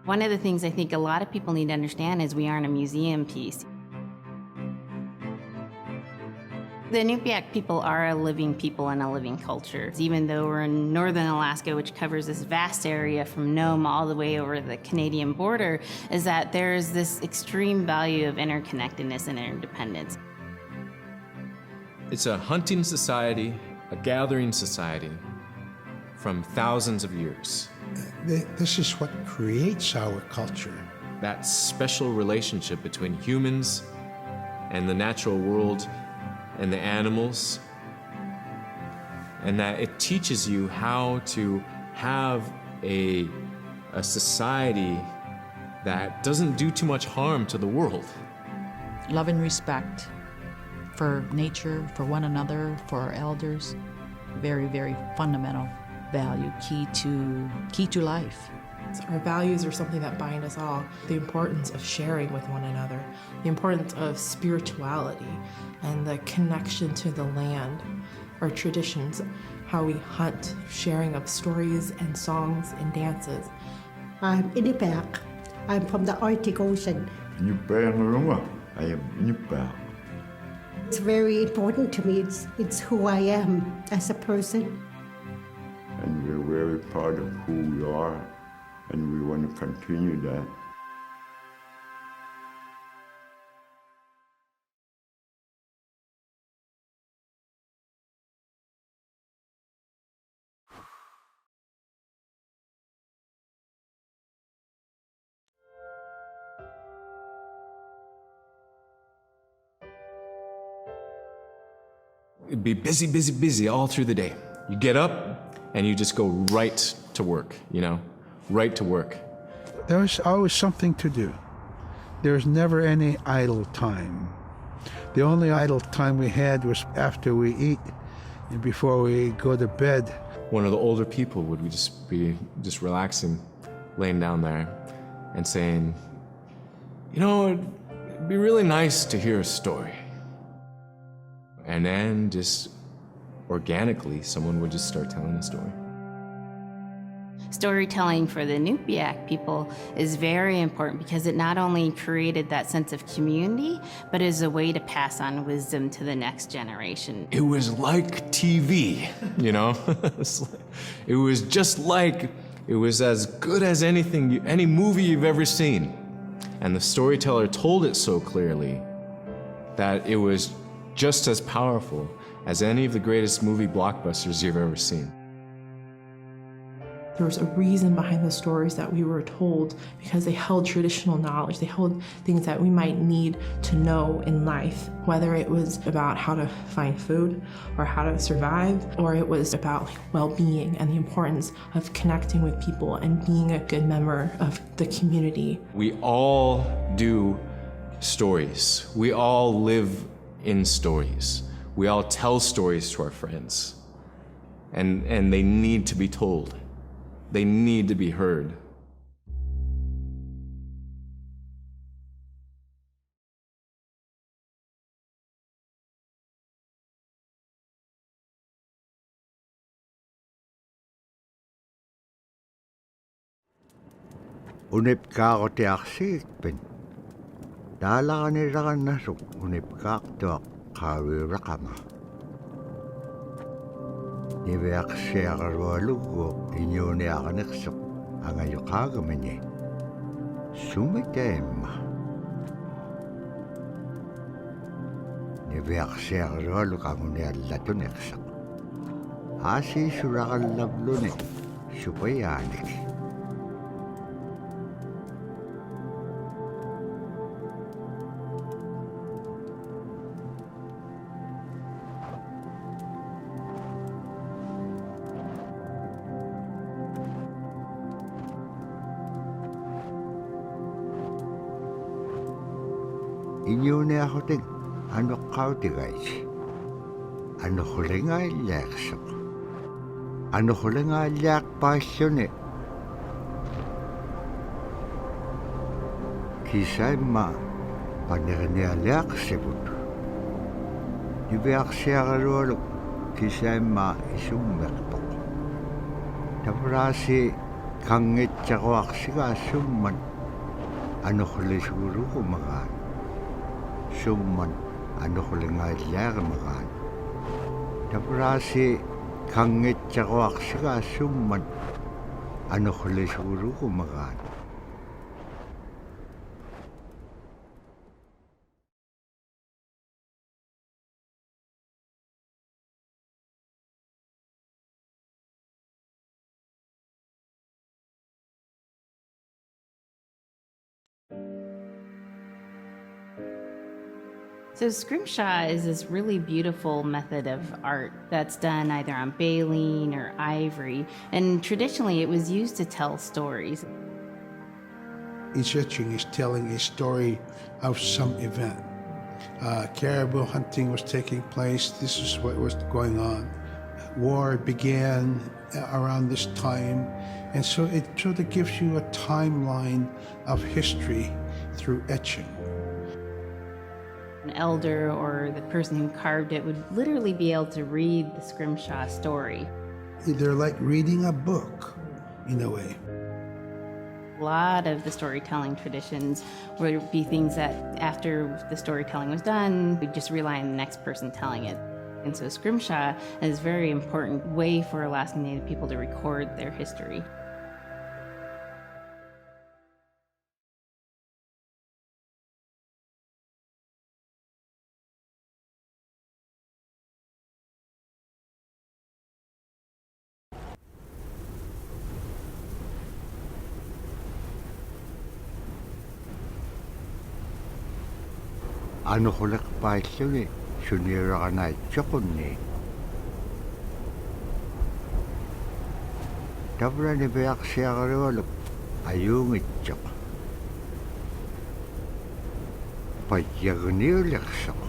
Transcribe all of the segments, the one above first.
One of the things I think a lot of people need to understand is we aren't a museum piece. The Inupiaq people are a living people and a living culture. Even though we're in northern Alaska, which covers this vast area from Nome all the way over the Canadian border, is that there's this extreme value of interconnectedness and interdependence. It's a hunting society, a gathering society from thousands of years. This is what creates our culture. That special relationship between humans and the natural world and the animals, and that it teaches you how to have a society that doesn't do too much harm to the world. Love and respect for nature, for one another, for our elders. Very, very fundamental value, key to life. Our values are something that bind us all. The importance of sharing with one another, the importance of spirituality, and the connection to the land, our traditions, how we hunt, sharing of stories and songs and dances. I'm Inupiaq. I'm from the Arctic Ocean. I am Inupiaq. It's very important to me. It's who I am as a person. And we're very proud of who we are, and we want to continue that. It'd be busy, busy, busy all through the day. You get up and you just go right to work, right to work. There was always something to do. There was never any idle time. The only idle time we had was after we eat and before we go to bed. One of the older people would just be relaxing, laying down there and saying, it'd be really nice to hear a story. And then just organically, someone would just start telling a story. Storytelling for the Inupiaq people is very important because it not only created that sense of community, but is a way to pass on wisdom to the next generation. It was like TV, It was just like, it was as good as any movie you've ever seen. And the storyteller told it so clearly that it was just as powerful as any of the greatest movie blockbusters you've ever seen. There was a reason behind the stories that we were told because they held traditional knowledge. They held things that we might need to know in life, whether it was about how to find food or how to survive, or it was about well-being and the importance of connecting with people and being a good member of the community. We all do stories. We all live in stories. We all tell stories to our friends. And they need to be told. They need to be heard. Unip kako te aksitpen. Dalakanirakan nasuk unip kakto kawi rakama. Nive aksiyakarualugo inyone akaniksuk angayukagamanye. Sumitema. Nive aksiyakarualugamune allatuneksak. Asi surakalablune supayanik. Inyone ako ting ano kautigais. Ano hulinga ilaksak. Ano hulinga ilak pasyone. Kisay ma panirani ilak sebut. Nibiak siya karulog kisay ma isummertok. Tabrasi 강게짜고악시가 숨만 아노홀레수루고 마간 숨만 아노홀랭아일야가 마간 다브라시 강게짜고악시가 숨만 아노홀레수루고 마간 So scrimshaw is this really beautiful method of art that's done either on baleen or ivory, and traditionally it was used to tell stories. Each etching is telling a story of some event. Caribou hunting was taking place. This is what was going on. War began around this time, and so it sort of gives you a timeline of history through etching. An elder or the person who carved it would literally be able to read the scrimshaw story. They're like reading a book, in a way. A lot of the storytelling traditions would be things that after the storytelling was done, we'd just rely on the next person telling it. And so scrimshaw is a very important way for Alaskan Native people to record their history. 아노홀렉 바이sluni 슈니라가나 쪼군니 다브라니 베악시아가르왈 아용이쪼 바야그니얼렉소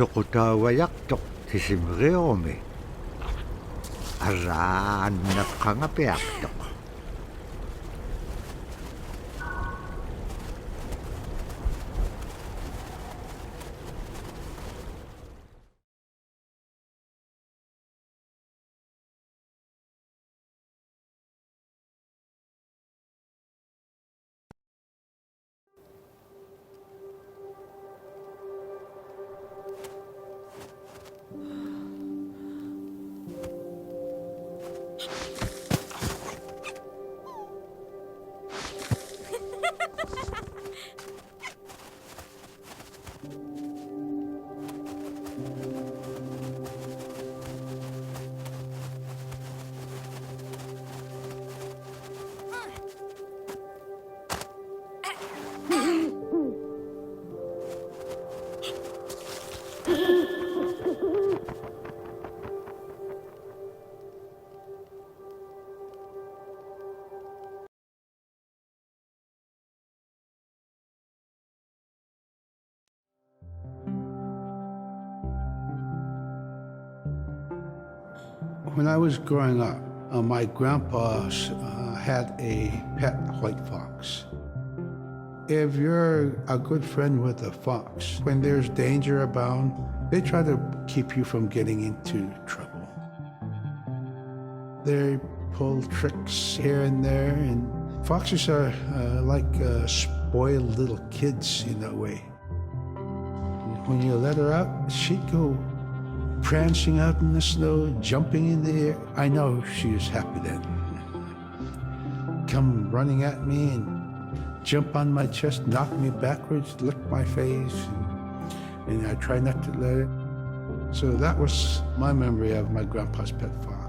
Tokutawayaktok tisimreome araan nakangapeaktok. When I was growing up, my grandpa had a pet white fox. If you're a good friend with a fox, when there's danger abound, they try to keep you from getting into trouble. They pull tricks here and there, and foxes are like spoiled little kids in a way. When you let her out, she'd go prancing out in the snow, jumping in the air. I know she was happy then. Come running at me and jump on my chest, knock me backwards, lick my face, and I try not to let it. So that was my memory of my grandpa's pet fox.